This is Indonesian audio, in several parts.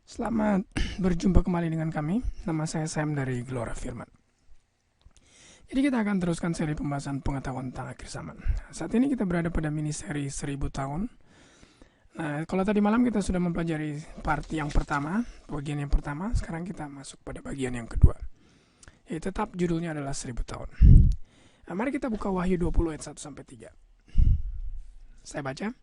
Selamat berjumpa kembali dengan kami. Nama saya Sam dari Gelora Firman. Jadi kita akan teruskan seri pembahasan pengetahuan tentang akhir zaman. Saat ini kita berada pada mini seri 1000 tahun. Nah, kalau tadi malam kita sudah mempelajari part yang pertama, bagian yang pertama, sekarang kita masuk pada bagian yang kedua. Tetap judulnya adalah 1000 tahun. Nah, mari kita buka Wahyu 20 ayat 1 sampai 3. Saya baca.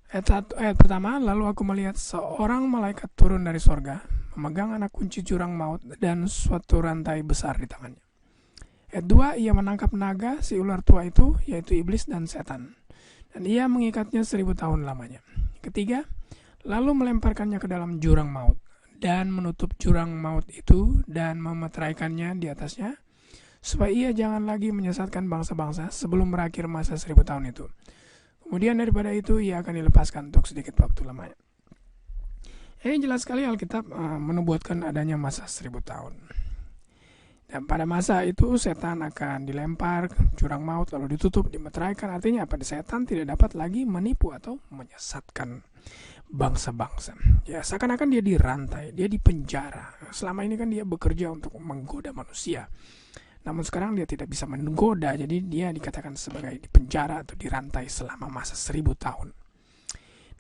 Ayat pertama, lalu aku melihat seorang malaikat turun dari sorga, memegang anak kunci jurang maut dan suatu rantai besar di tangannya. Ayat 2, ia menangkap naga, si ular tua itu, yaitu iblis dan setan, dan ia mengikatnya 1000 tahun lamanya. Ketiga, lalu melemparkannya ke dalam jurang maut, dan menutup jurang maut itu, dan memeteraikannya di atasnya, supaya ia jangan lagi menyesatkan bangsa-bangsa sebelum berakhir masa 1000 tahun itu. Kemudian daripada itu ia akan dilepaskan untuk sedikit waktu lamanya. Ini jelas sekali Alkitab menubuatkan adanya masa 1000 tahun. Dan pada masa itu setan akan dilempar ke jurang maut lalu ditutup, dimeteraikan. Artinya apa? Setan tidak dapat lagi menipu atau menyesatkan bangsa-bangsa. Ya, seakan-akan dia dirantai, dia dipenjara. Selama ini kan dia bekerja untuk menggoda manusia. Namun sekarang dia tidak bisa menggoda, jadi dia dikatakan sebagai dipenjara atau dirantai selama masa 1000 tahun.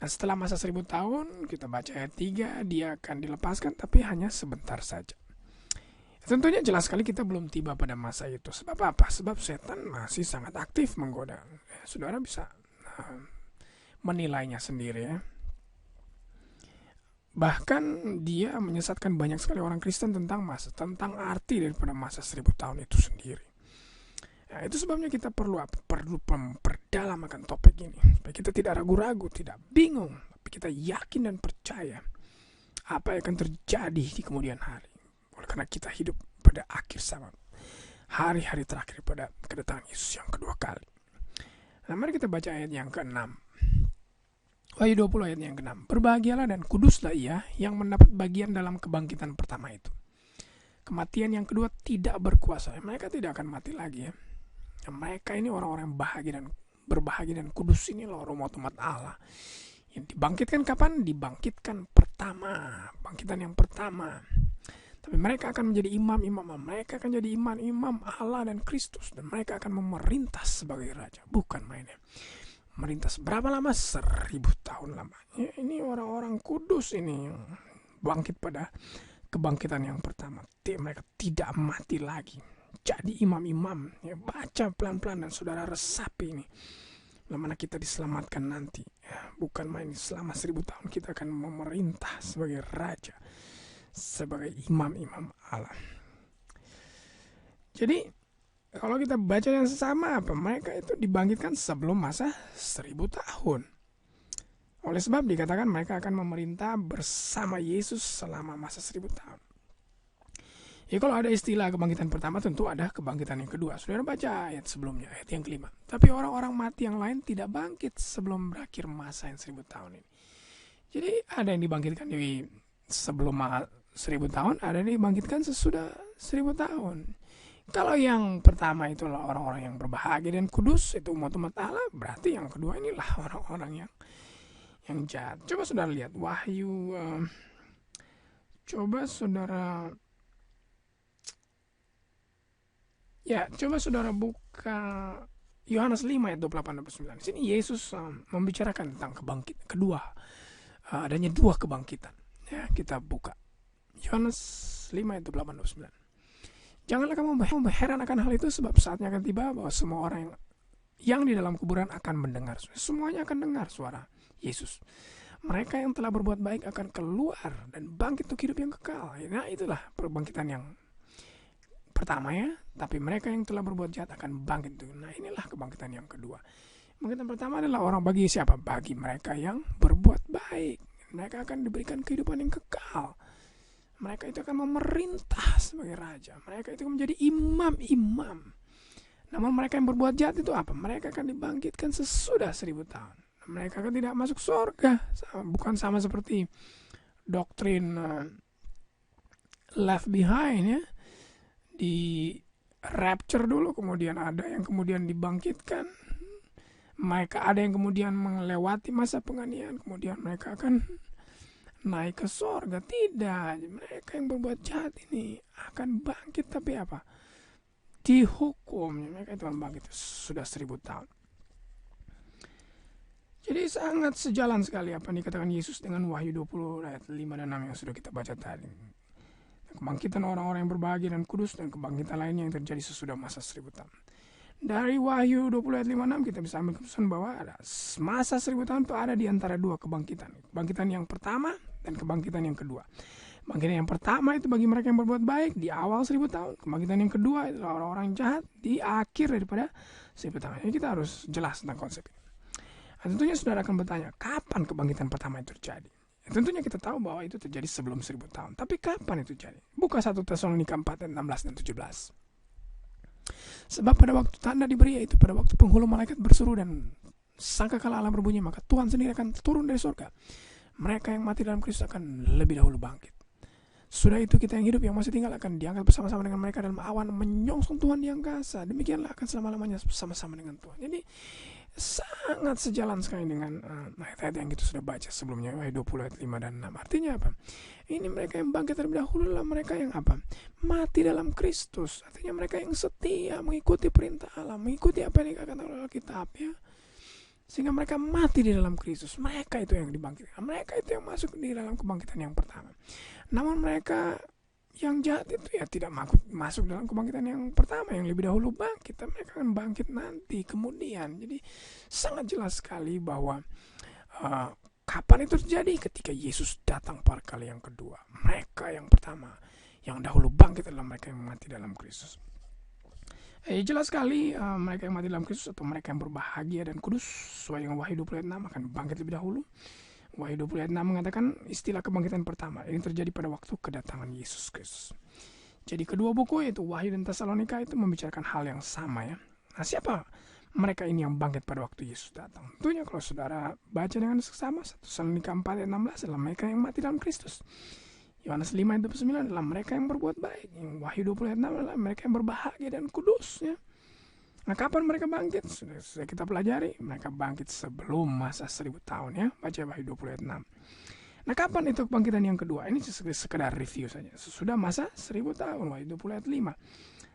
Nah, setelah masa 1000 tahun, kita baca ayat 3, dia akan dilepaskan tapi hanya sebentar saja. Tentunya jelas sekali kita belum tiba pada masa itu. Sebab apa? Sebab setan masih sangat aktif menggoda. Saudara bisa menilainya sendiri ya. Bahkan dia menyesatkan banyak sekali orang Kristen tentang arti daripada masa 1000 tahun itu sendiri. Nah, itu sebabnya kita perlu memperdalam akan topik ini supaya kita tidak ragu-ragu, tidak bingung, tapi kita yakin dan percaya apa yang akan terjadi di kemudian hari. Oleh karena kita hidup pada akhir zaman, hari-hari terakhir pada kedatangan Yesus yang kedua kali. Nah, mari kita baca ayat yang ke-6. Wahyu 20 ayat yang ke-6. Berbahagialah dan kuduslah ia yang mendapat bagian dalam kebangkitan pertama itu. Kematian yang kedua tidak berkuasa. Mereka tidak akan mati lagi ya. Mereka ini orang-orang yang bahagia dan berbahagia dan kudus, ini loh umat Allah. Yang dibangkitkan kapan? Dibangkitkan pertama. Bangkitan yang pertama. Tapi mereka akan menjadi imam-imam. Mereka akan jadi imam-imam Allah dan Kristus. Dan mereka akan memerintah sebagai raja. Bukan mainnya. Merintah berapa lama? 1000 tahun lama. Ya, ini orang-orang kudus ini bangkit pada kebangkitan yang pertama. Mereka tidak mati lagi. Jadi imam-imam. Ya, baca pelan-pelan dan saudara resapi ini. Bagaimana kita diselamatkan nanti. Ya, bukan main selama 1000 tahun kita akan memerintah sebagai raja. Sebagai imam-imam Allah. Jadi kalau kita baca yang sama apa? Mereka itu dibangkitkan sebelum masa 1000 tahun. Oleh sebab dikatakan mereka akan memerintah bersama Yesus selama masa 1000 tahun. Ya, kalau ada istilah kebangkitan pertama tentu ada kebangkitan yang kedua. Saudara baca ayat sebelumnya, ayat yang kelima. Tapi orang-orang mati yang lain tidak bangkit sebelum berakhir masa yang 1000 tahun ini. Jadi ada yang dibangkitkan di sebelum 1000 tahun, ada yang dibangkitkan sesudah 1000 tahun. Kalau yang pertama itulah orang-orang yang berbahagia dan kudus, itu umat-umat Allah, berarti yang kedua inilah orang-orang yang jahat. Coba saudara lihat Wahyu, coba saudara buka Yohanes 5 ayat 28-29. Di sini Yesus membicarakan tentang kebangkitan kedua, adanya dua kebangkitan. Ya, kita buka Yohanes 5 ayat 28-29. Janganlah kamu heran akan hal itu, sebab saatnya akan tiba bahwa semua orang yang di dalam kuburan akan mendengar. Semuanya akan dengar suara Yesus. Mereka yang telah berbuat baik akan keluar dan bangkit untuk hidup yang kekal. Nah, itulah perbangkitan yang pertama ya. Tapi mereka yang telah berbuat jahat akan bangkit. Nah, inilah kebangkitan yang kedua. Kebangkitan pertama adalah orang bagi siapa? Bagi mereka yang berbuat baik. Mereka akan diberikan kehidupan yang kekal. Mereka itu akan memerintah sebagai raja. Mereka itu menjadi imam-imam. Namun mereka yang berbuat jahat itu apa? Mereka akan dibangkitkan sesudah 1000 tahun. Mereka akan tidak masuk surga. Bukan sama seperti doktrin left behind ya. Di rapture dulu, kemudian ada yang kemudian dibangkitkan. Mereka ada yang kemudian melewati masa penganiayaan. Kemudian mereka akan naik ke sorga. Tidak, mereka yang berbuat jahat ini akan bangkit, tapi apa? Dihukum. Mereka itu akan bangkit sudah 1000 tahun. Jadi sangat sejalan sekali apa yang dikatakan Yesus dengan Wahyu 20 ayat 5 dan 6 yang sudah kita baca tadi. Kebangkitan orang-orang yang berbahagia dan kudus, dan kebangkitan lainnya yang terjadi sesudah masa 1000 tahun. Dari Wahyu 20 ayat 5-6 kita bisa ambil keputusan bahwa ada masa 1000 tahun itu ada di antara dua kebangkitan. Kebangkitan yang pertama dan kebangkitan yang kedua. Kebangkitan yang pertama itu bagi mereka yang berbuat baik di awal 1000 tahun. Kebangkitan yang kedua itu orang-orang jahat di akhir daripada 1000 tahun. Jadi kita harus jelas tentang konsep ini. Nah, tentunya saudara akan bertanya, kapan kebangkitan pertama itu terjadi? Tentunya kita tahu bahwa itu terjadi sebelum 1000 tahun. Tapi kapan itu terjadi? Buka 1 Tesalonika 4 ayat 16 dan 17. Sebab pada waktu tanda diberi, yaitu pada waktu penghulu malaikat berseru dan sangkakala alam berbunyi, maka Tuhan sendiri akan turun dari surga. Mereka yang mati dalam Kristus akan lebih dahulu bangkit. Sudah itu kita yang hidup yang masih tinggal akan diangkat bersama-sama dengan mereka dalam awan menyongsong Tuhan di angkasa. Demikianlah akan selama-lamanya bersama-sama dengan Tuhan. Jadi sangat sejalan sekali dengan ayat-ayat yang kita sudah baca sebelumnya, Wahyu 20 ayat 5 dan 6. Artinya apa? Ini mereka yang bangkit terlebih dahulu adalah mereka yang apa? Mati dalam Kristus. Artinya mereka yang setia mengikuti perintah Allah, mengikuti apa yang dikatakan oleh Alkitab, ya. Sehingga mereka mati di dalam Kristus. Mereka itu yang dibangkitkan. Mereka itu yang masuk di dalam kebangkitan yang pertama. Namun mereka yang jahat itu ya tidak masuk dalam kebangkitan yang pertama, yang lebih dahulu bangkit. Mereka akan bangkit nanti kemudian. Jadi sangat jelas sekali bahwa kapan itu terjadi? Ketika Yesus datang pada kali yang kedua. Mereka yang pertama, yang dahulu bangkit adalah mereka yang mati dalam Kristus. Jelas sekali mereka yang mati dalam Kristus atau mereka yang berbahagia dan kudus sesuai dengan Wahyu 20 ayat 6 akan bangkit lebih dahulu. Wahyu 20 ayat 6 mengatakan istilah kebangkitan pertama. Ini terjadi pada waktu kedatangan Yesus Kristus. Jadi kedua buku yaitu Wahyu dan Tesalonika itu membicarakan hal yang sama, ya. Nah, siapa mereka ini yang bangkit pada waktu Yesus datang? Tentunya kalau saudara baca dengan seksama 1 Tesalonika 4 ayat 16 adalah mereka yang mati dalam Kristus. Yohanes 5 ayat 29 adalah mereka yang berbuat baik. Wahyu 20 ayat 6 adalah mereka yang berbahagia dan kudus, ya. Nah, kapan mereka bangkit? Sudah kita pelajari. Mereka bangkit sebelum masa 1000 tahun, ya. Baca Wahyu 20 ayat 6. Nah, kapan itu kebangkitan yang kedua? Ini sekedar review saja. Sudah masa 1000 tahun, Wahyu 20 ayat 5.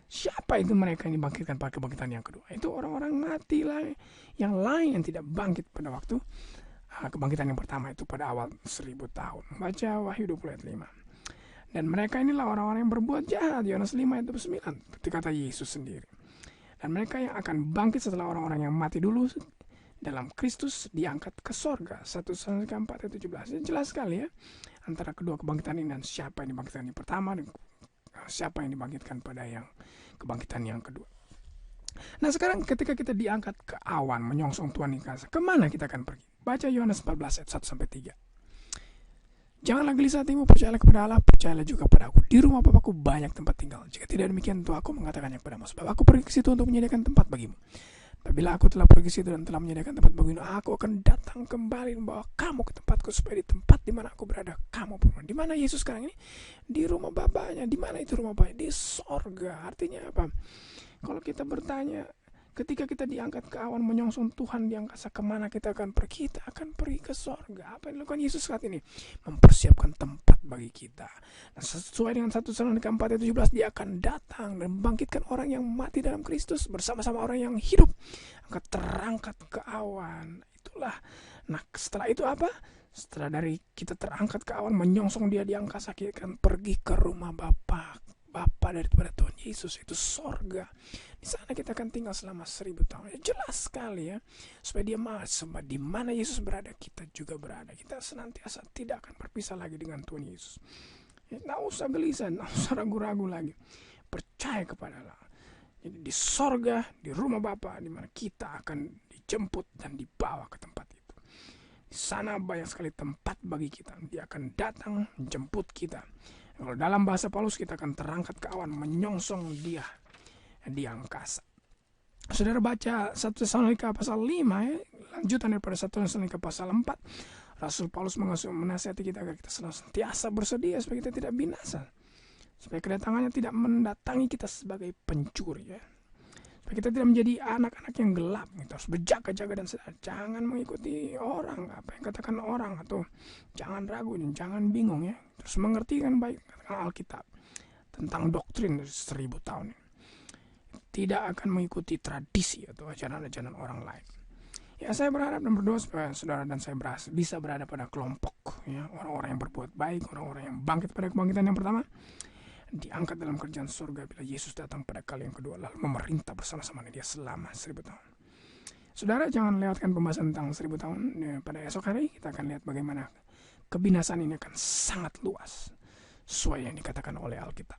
Siapa itu mereka yang dibangkitkan pada kebangkitan yang kedua? Itu orang-orang mati yang lain yang tidak bangkit pada waktu kebangkitan yang pertama itu pada awal 1000 tahun. Baca Wahyu 20 ayat 5. Dan mereka inilah orang-orang yang berbuat jahat. Yohanes 5 ayat 29. Itu kata Yesus sendiri. Dan mereka yang akan bangkit setelah orang-orang yang mati dulu dalam Kristus diangkat ke sorga. 1 Tesalonika 4 ayat 17. Jelas sekali, ya. Antara kedua kebangkitan ini dan siapa yang dibangkitkan yang pertama dan siapa yang dibangkitkan pada yang kebangkitan yang kedua. Nah, sekarang ketika kita diangkat ke awan menyongsong Tuhan di angkasa, kemana kita akan pergi? Baca Yohanes 14 ayat 1-3. Janganlah gelisah hatimu, percayalah kepada Allah, percayalah juga pada aku. Di rumah Bapakku banyak tempat tinggal. Jika tidak demikian, tentu aku mengatakannya kepadamu. Sebab aku pergi ke situ untuk menyediakan tempat bagimu. Apabila aku telah pergi ke situ dan telah menyediakan tempat bagimu, aku akan datang kembali membawa kamu ke tempatku, supaya di tempat di mana aku berada, kamu pun. Di mana Yesus sekarang ini? Di rumah Bapaknya. Di mana itu rumah Bapaknya? Di sorga. Artinya apa? Kalau kita bertanya, ketika kita diangkat ke awan menyongsong Tuhan di angkasa, kemana kita akan pergi? Kita akan pergi ke sorga. Apa yang dilakukan Yesus saat ini? Mempersiapkan tempat bagi kita. Nah, sesuai dengan 1 Tesalonika 4 ayat 17, dia akan datang dan membangkitkan orang yang mati dalam Kristus bersama-sama orang yang hidup, akan terangkat ke awan. Itulah. Nah, setelah itu apa? Setelah dari kita terangkat ke awan menyongsong dia di angkasa, kita akan pergi ke rumah Bapa daripada Tuhan Yesus, itu sorga. Di sana kita akan tinggal selama 1000 tahun. Jelas sekali, ya. Supaya dia masuk di mana Yesus berada, kita juga berada. Kita senantiasa tidak akan berpisah lagi dengan Tuhan Yesus. Nggak usah gelisah, nggak usah ragu-ragu lagi. Percaya kepada Allah. Jadi di sorga, di rumah Bapa, di mana kita akan dijemput dan dibawa ke tempat itu. Di sana banyak sekali tempat bagi kita. Dia akan datang menjemput kita. Kalau dalam bahasa Paulus, kita akan terangkat ke awan menyongsong dia di angkasa. Saudara baca 1 Tesalonika pasal 5, ya, lanjutan daripada 1 Tesalonika pasal 4. Rasul Paulus menasihati kita agar kita senantiasa bersedia supaya kita tidak binasa, supaya kedatangannya tidak mendatangi kita sebagai pencuri, ya. Supaya supaya kita tidak menjadi anak-anak yang gelap. Kita harus berjaga-jaga dan sadar, jangan mengikuti orang, apa yang katakan orang, atau jangan ragu dan jangan bingung ya. Terus mengerti kan baik katakan Alkitab tentang doktrin 1000 tahun ini. Tidak akan mengikuti tradisi atau ajaran-ajaran orang lain. Ya, saya berharap dan berdoa supaya saudara dan saya bisa berada pada kelompok ya, orang-orang yang berbuat baik, orang-orang yang bangkit pada kebangkitan yang pertama, diangkat dalam kerjaan surga bila Yesus datang pada kali yang kedua, lalu memerintah bersama-sama dia selama 1000 tahun. Saudara, jangan lewatkan pembahasan tentang 1000 tahun ya. Pada esok hari kita akan lihat bagaimana kebinasaan ini akan sangat luas sesuai yang dikatakan oleh Alkitab.